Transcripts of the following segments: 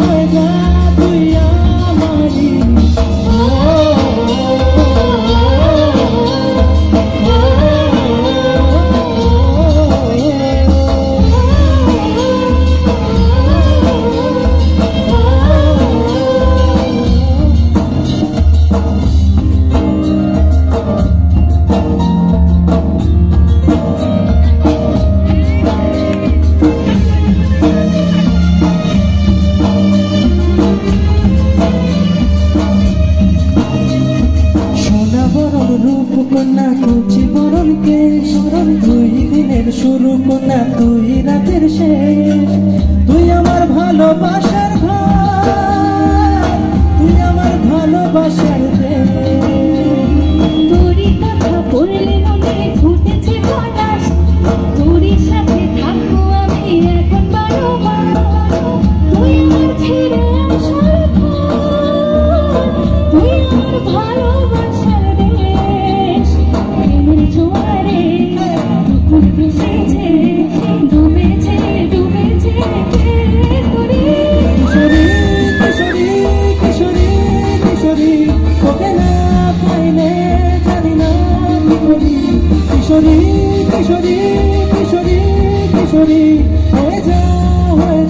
হয়ে যা তুই আমারি। রূপকন্যা কুচি বরণ কেশ, তুই দিনের শুরু কন্যা তুই রাতের শেষ। তুই আমার ভালোবাসার ঘর, তুই আমার ভালোবাসার দেশ। তোরই কথা পড়লে মনে ফুটেছে পলাশ, তোরই সাথে থাকবো আমি এখন বারবার। তুই আমার ফিরে আসার ঘর, তুই আমার ভালোবাসার দেশ। প্রেমের জোয়ারে পুকুর ভেসেছে, ডুবেছে ডুবেছে তোরে। কিশোরী কিশোরী কিশোরী কিশোরী, তোকে না পাইলে জানি না কি করি। কিশোরী কিশোরী কিশোরী কিশোরী, হয়ে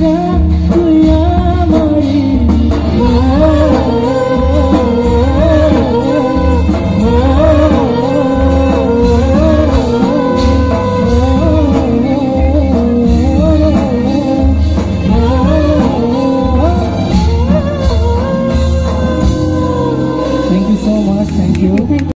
যা তুই আমারি। Thank you so much. Thank you.